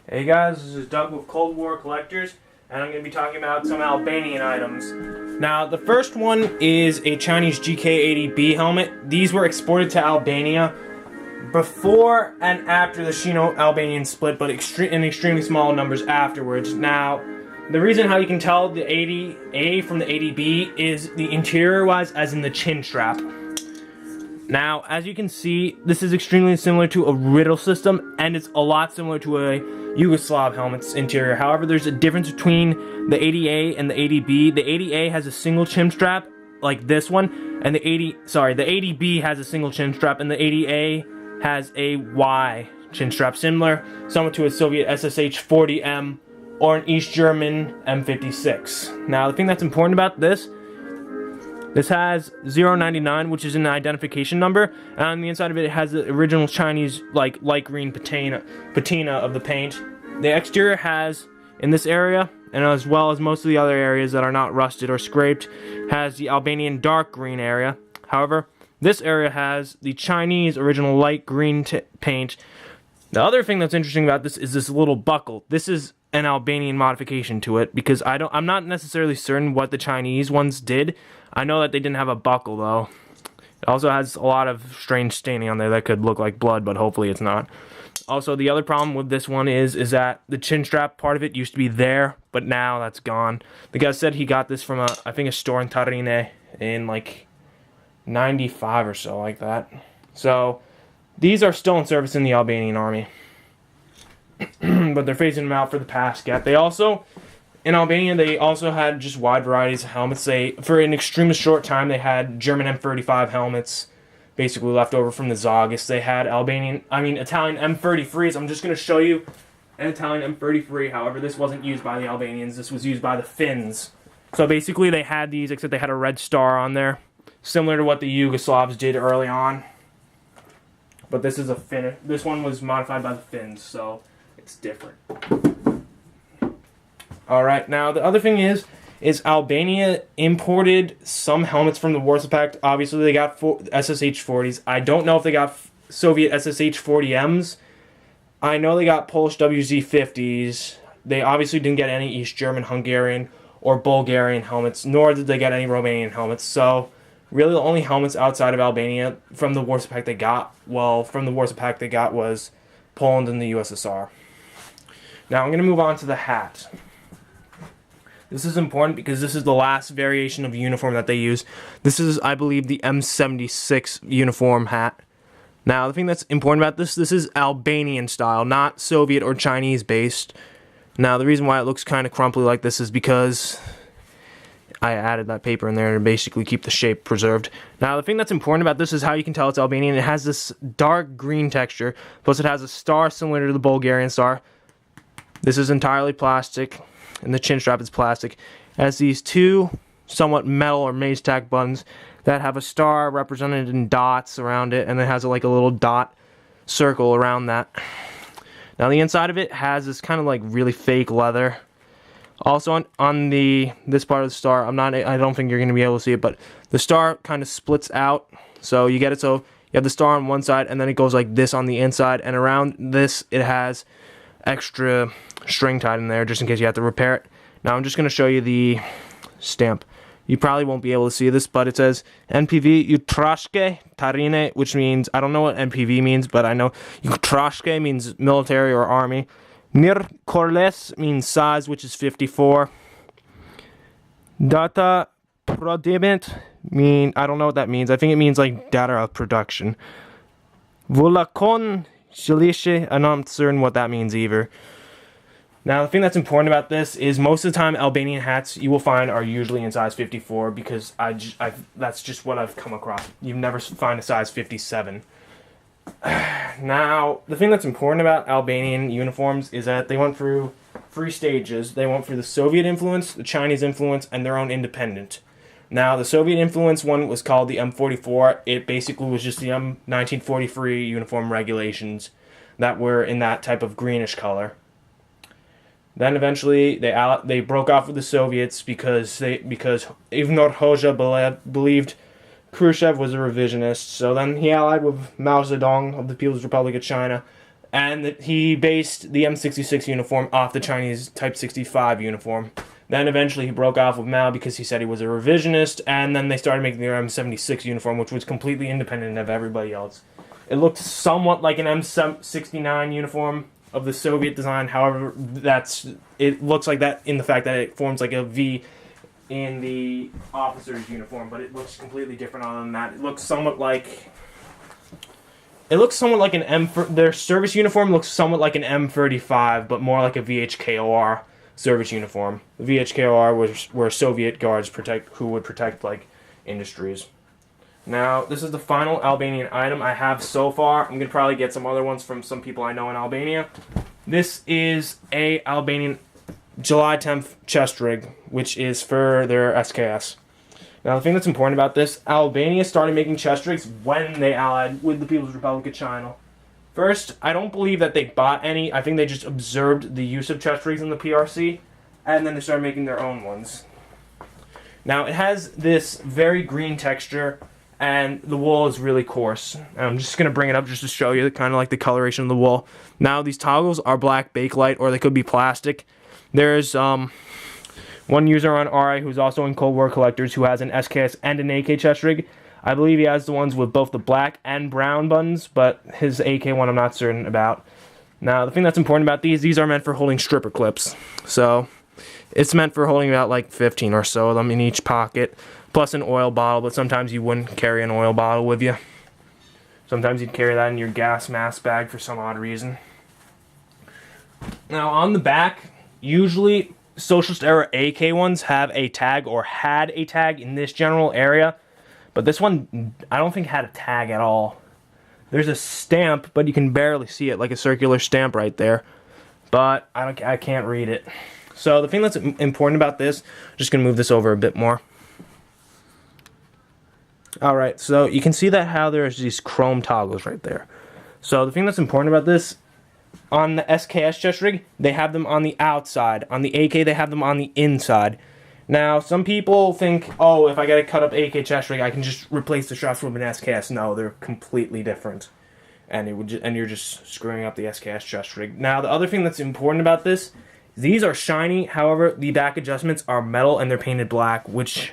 Hey guys, this is Doug with Cold War Collectors, and I'm going to be talking about some Albanian items. Now, the first one is a Chinese GK80B helmet. These were exported to Albania before and after the Sino-Albanian split, but in extremely small numbers afterwards. Now, the reason how you can tell the 80A from the 80B is the interior-wise, as in the chin strap. Now, as you can see, this is extremely similar to a riddle system, and it's a lot similar to a Yugoslav helmet's interior. However, there's a difference between the 80A and the 80B. The 80A has a single chin strap, like this one, and the 80B has a single chin strap, and the 80A has a Y chin strap, similar somewhat to a Soviet SSH-40M or an East German M56. Now, the thing that's important about this has 099, which is an identification number, and on the inside of it, it has the original Chinese light green patina of the paint. The exterior has, in this area, and as well as most of the other areas that are not rusted or scraped, has the Albanian dark green area. However, this area has the Chinese original light green paint. The other thing that's interesting about this is this little buckle. This is an Albanian modification to it, because I'm not necessarily certain what the Chinese ones did. I know that they didn't have a buckle though. It also has a lot of strange staining on there that could look like blood, but hopefully it's not. Also, the other problem with this one is that the chin strap part of it used to be there, but now that's gone. The guy said he got this from I think a store in Tarine in like 95 or so, like that. So these are still in service in the Albanian Army. But they're phasing them out for the past gap. They also, in Albania, they also had just wide varieties of helmets. For an extremely short time, they had German M35 helmets, basically left over from the Zaugis. They had Italian M33s. I'm just going to show you an Italian M33. However, this wasn't used by the Albanians. This was used by the Finns. So basically, they had these, except they had a red star on there, similar to what the Yugoslavs did early on. But this is a Finn. This one was modified by the Finns, so it's different. Alright, now the other thing is Albania imported some helmets from the Warsaw Pact. Obviously, they got SSH-40s. I don't know if they got Soviet SSH-40Ms. I know they got Polish WZ-50s. They obviously didn't get any East German, Hungarian, or Bulgarian helmets, nor did they get any Romanian helmets. So, really the only helmets outside of Albania from the Warsaw Pact they got, was Poland and the USSR. Now, I'm going to move on to the hat. This is important because this is the last variation of uniform that they use. This is, I believe, the M76 uniform hat. Now, the thing that's important about this is Albanian style, not Soviet or Chinese based. Now, the reason why it looks kind of crumply like this is because I added that paper in there to basically keep the shape preserved. Now, the thing that's important about this is how you can tell it's Albanian. It has this dark green texture, plus it has a star similar to the Bulgarian star. This is entirely plastic, and the chin strap is plastic. It has these two somewhat metal or maze tack buttons that have a star represented in dots around it, and it has like a little dot circle around that. Now, the inside of it has this kind of like really fake leather. Also on this part of the star, I don't think you're going to be able to see it, but the star kind of splits out. So you get it so you have the star on one side, and then it goes like this on the inside, and around this it has extra string tied in there just in case you have to repair it. Now I'm just going to show you the stamp. You probably won't be able to see this, but it says NPV Utrashke Tarine, which means, I don't know what NPV means, but I know Utrashke means military or army. Nir Korles means size, which is 54. Data Prodiment I don't know what that means. I think it means like data of production. Volakon Shalishe, I'm not certain what that means either. Now, the thing that's important about this is most of the time Albanian hats you will find are usually in size 54, because that's just what I've come across. You never find a size 57. Now, the thing that's important about Albanian uniforms is that they went through 3 stages. They went through the Soviet influence, the Chinese influence, and their own independent. Now, the Soviet influence one was called the M44. It basically was just the M1943 uniform regulations that were in that type of greenish color. Then eventually they broke off with the Soviets because Ignor Hoxha believed Khrushchev was a revisionist. So then he allied with Mao Zedong of the People's Republic of China, and that he based the M66 uniform off the Chinese Type 65 uniform. Then eventually he broke off with Mao because he said he was a revisionist, and then they started making their M76 uniform, which was completely independent of everybody else. It looked somewhat like an M69 uniform of the Soviet design. However, it looks like that in the fact that it forms like a V in the officer's uniform, but it looks completely different other than that. It looks somewhat like an their service uniform looks somewhat like an M35, but more like a VHKOR service uniform. The VHKOR were Soviet guards who would protect like industries. Now, this is the final Albanian item I have so far. I'm gonna probably get some other ones from some people I know in Albania. This is a Albanian July 10th chest rig, which is for their SKS. Now, the thing that's important about this, Albania started making chest rigs when they allied with the People's Republic of China. First, I don't believe that they bought any. I think they just observed the use of chest rigs in the PRC, and then they started making their own ones. Now, it has this very green texture, and the wool is really coarse. And I'm just going to bring it up just to show you kind of like the coloration of the wool. Now, these toggles are black Bakelite, or they could be plastic. There's one user on RI who's also in Cold War Collectors who has an SKS and an AK chest rig. I believe he has the ones with both the black and brown buttons, but his AK one I'm not certain about. Now, the thing that's important about these are meant for holding stripper clips. So, it's meant for holding about like 15 or so of them in each pocket, plus an oil bottle, but sometimes you wouldn't carry an oil bottle with you. Sometimes you'd carry that in your gas mask bag for some odd reason. Now, on the back, usually Socialist era AK ones have a tag or had a tag in this general area. But this one, I don't think had a tag at all. There's a stamp, but you can barely see it, like a circular stamp right there. But I can't read it. So the thing that's important about this, I'm just going to move this over a bit more. Alright, so you can see that how there's these chrome toggles right there. So the thing that's important about this, on the SKS chest rig, they have them on the outside. On the AK, they have them on the inside. Now, some people think, oh, if I get a cut-up AK chest rig, I can just replace the shots with an SKS. No, they're completely different. And you're just screwing up the SKS chest rig. Now, the other thing that's important about this, these are shiny. However, the back adjustments are metal and they're painted black, which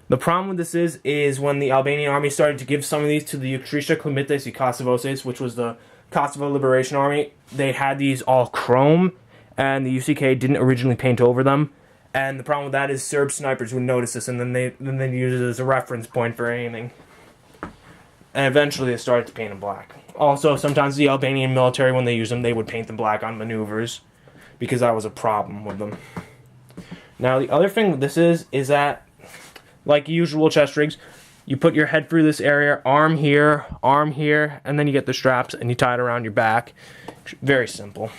the problem with this is when the Albanian Army started to give some of these to the Utrisha Komites i Kosovoses, which was the Kosovo Liberation Army, they had these all chrome, and the UCK didn't originally paint over them. And the problem with that is Serb snipers would notice this, and then they use it as a reference point for aiming. And eventually they started to paint them black. Also, sometimes the Albanian military, when they use them, they would paint them black on maneuvers, because that was a problem with them. Now, the other thing with this is that, like usual chest rigs, you put your head through this area, arm here, and then you get the straps, and you tie it around your back. Very simple.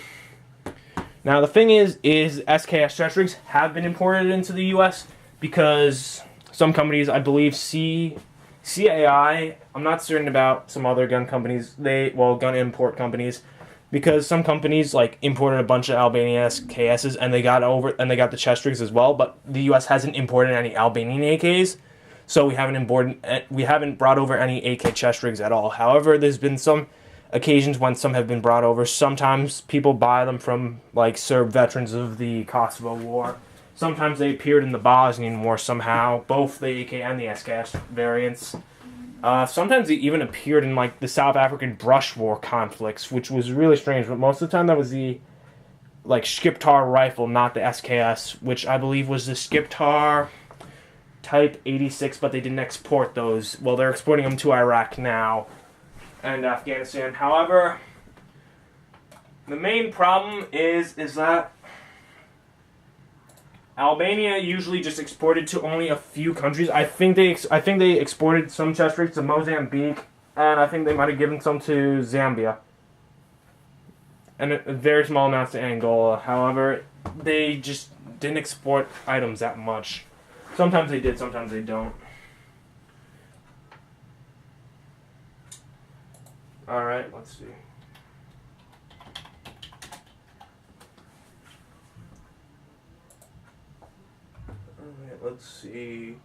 Now, the thing is SKS chest rigs have been imported into the U.S. because some companies, I believe CAI, I'm not certain about some other gun companies, gun import companies, because some companies like imported a bunch of Albanian SKSs and they got the chest rigs as well, but the U.S. hasn't imported any Albanian AKs, so we haven't brought over any AK chest rigs at all. However, there's been some occasions when some have been brought over. Sometimes people buy them from like Serb veterans of the Kosovo War. Sometimes they appeared in the Bosnian War somehow, both the AK and the SKS variants. Sometimes they even appeared in like the South African Brush War conflicts, which was really strange, but most of the time that was the like Skiptar rifle, not the SKS, which I believe was the Skiptar Type 86, but they didn't export those. Well, they're exporting them to Iraq now and Afghanistan. However, the main problem is that Albania usually just exported to only a few countries. I think they exported some chest rigs to Mozambique, and I think they might have given some to Zambia, and a very small amounts to Angola. However, they just didn't export items that much. Sometimes they did, sometimes they don't. Alright, let's see. Alright, let's see.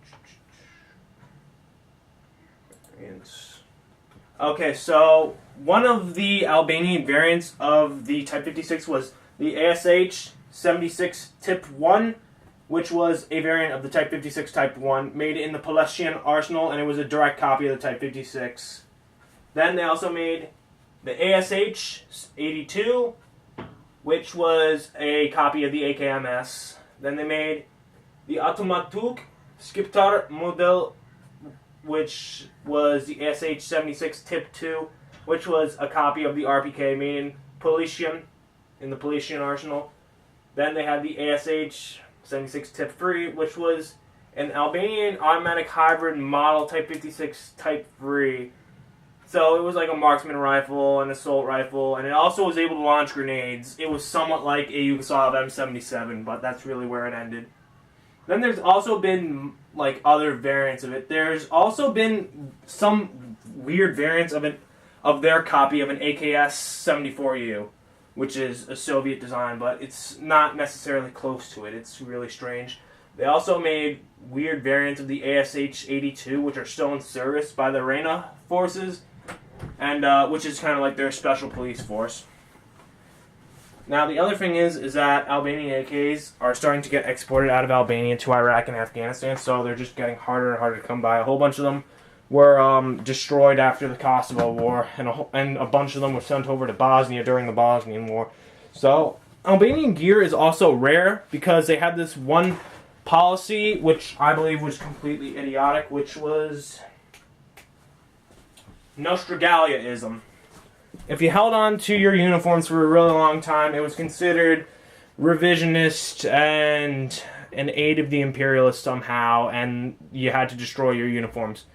Okay, so one of the Albanian variants of the Type 56 was the ASH 76 Tip 1, which was a variant of the Type 56 Type 1 made in the Palestinian arsenal, and it was a direct copy of the Type 56. Then they also made the ASH 82, which was a copy of the AKMS. Then they made the Automatuk Skiptar Model, which was the ASH 76 Tip 2, which was a copy of the RPK made in the Palestinian arsenal. Then they had the ASH 76 Tip 3, which was an Albanian automatic hybrid model Type 56 Type 3. So it was like a marksman rifle, an assault rifle, and it also was able to launch grenades. It was somewhat like a Yugoslav M77, but that's really where it ended. Then there's also been like other variants of it. There's also been some weird variants of their copy of an AKS 74U, which is a Soviet design, but it's not necessarily close to it. It's really strange. They also made weird variants of the ASH 82, which are still in service by the Rena forces, and which is kind of like their special police force. Now, the other thing is that Albanian AKs are starting to get exported out of Albania to Iraq and Afghanistan, so they're just getting harder and harder to come by. A whole bunch of them were destroyed after the Kosovo War, and a bunch of them were sent over to Bosnia during the Bosnian War. So, Albanian gear is also rare because they had this one policy, which I believe was completely idiotic, which was Nostragaliaism. If you held on to your uniforms for a really long time, it was considered revisionist and an aid of the imperialists somehow, and you had to destroy your uniforms.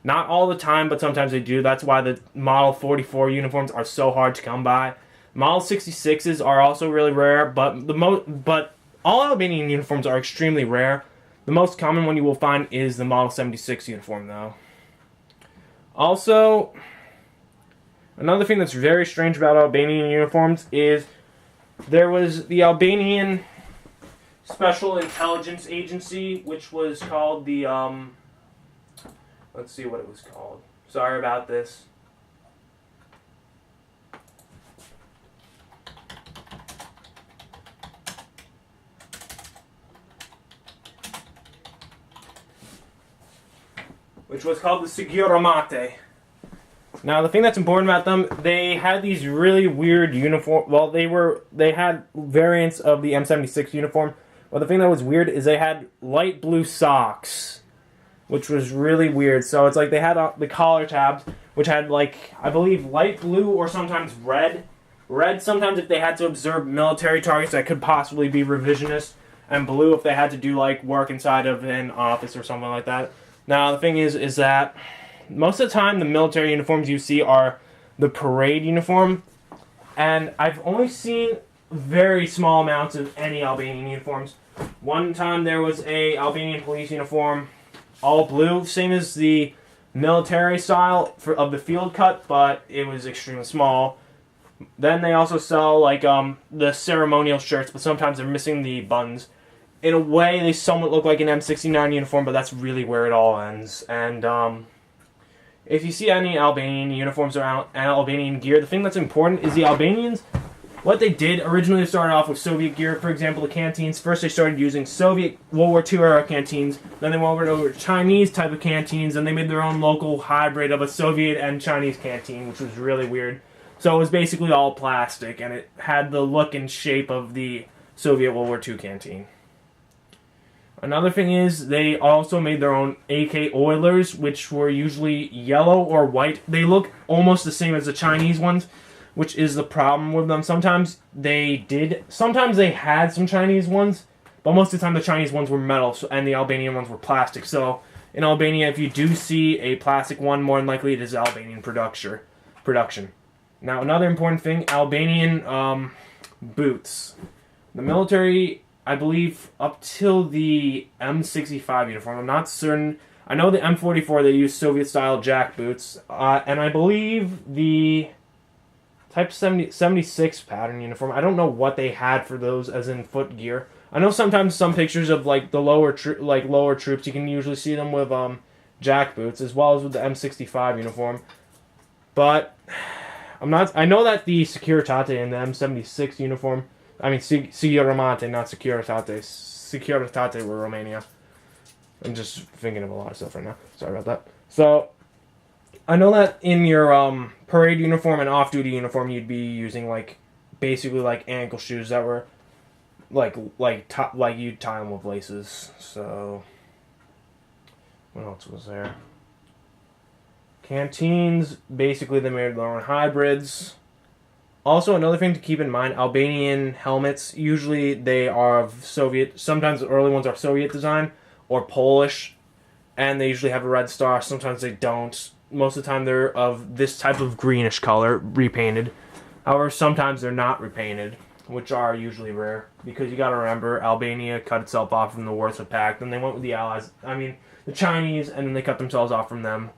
Not all the time, but sometimes they do. That's why the Model 44 uniforms are so hard to come by. Model 66s are also really rare, but all Albanian uniforms are extremely rare. The most common one you will find is the Model 76 uniform, though. Also, another thing that's very strange about Albanian uniforms is there was the Albanian Special Intelligence Agency, which was called the, let's see what it was called. Sorry about this. Which was called the Siguromate. Now, the thing that's important about them, they had these really weird uniform. Well, they had variants of the M76 uniform. But the thing that was weird is they had light blue socks, which was really weird. So it's like they had the collar tabs, which had like, I believe, light blue or sometimes red. Red sometimes if they had to observe military targets that could possibly be revisionist, and blue if they had to do like work inside of an office or something like that. Now, the thing is that most of the time the military uniforms you see are the parade uniform, and I've only seen very small amounts of any Albanian uniforms. One time there was a Albanian police uniform, all blue, same as the military style of the field cut, but it was extremely small. Then they also sell like the ceremonial shirts, but sometimes they're missing the buttons. In a way, they somewhat look like an M69 uniform, but that's really where it all ends. And if you see any Albanian uniforms or Albanian gear, the thing that's important is the Albanians, what they did originally started off with Soviet gear. For example, the canteens. First they started using Soviet World War II era canteens. Then they went over to Chinese type of canteens, and they made their own local hybrid of a Soviet and Chinese canteen, which was really weird. So it was basically all plastic, and it had the look and shape of the Soviet World War II canteen. Another thing is, they also made their own AK Oilers, which were usually yellow or white. They look almost the same as the Chinese ones, which is the problem with them. Sometimes they had some Chinese ones, but most of the time the Chinese ones were metal, and the Albanian ones were plastic. So, in Albania, if you do see a plastic one, more than likely it is Albanian production. Now, another important thing, Albanian boots. The military, I believe, up till the M65 uniform, I'm not certain. I know the M44, they use Soviet-style jack boots, and I believe the Type 76 pattern uniform, I don't know what they had for those as in foot gear. I know sometimes some pictures of like the lower troops, you can usually see them with jack boots, as well as with the M65 uniform. But I'm not. I know that the Securitate and the M76 uniform. I mean, Siguramate, not Securitate. Securitate were Romania. I'm just thinking of a lot of stuff right now. Sorry about that. So, I know that in your parade uniform and off-duty uniform, you'd be using basically ankle shoes that were like you'd tie them with laces. So, what else was there? Canteens, basically they made their own hybrids. Also, another thing to keep in mind, Albanian helmets, usually they are of Soviet, sometimes the early ones are Soviet design, or Polish, and they usually have a red star, sometimes they don't. Most of the time they're of this type of greenish color, repainted. However, sometimes they're not repainted, which are usually rare, because you gotta remember, Albania cut itself off from the Warsaw Pact, and they went with the Allies, the Chinese, and then they cut themselves off from them.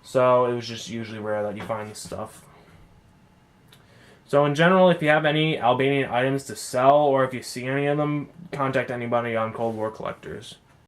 So it was just usually rare that you find this stuff. So in general, if you have any Albanian items to sell, or if you see any of them, contact anybody on Cold War Collectors.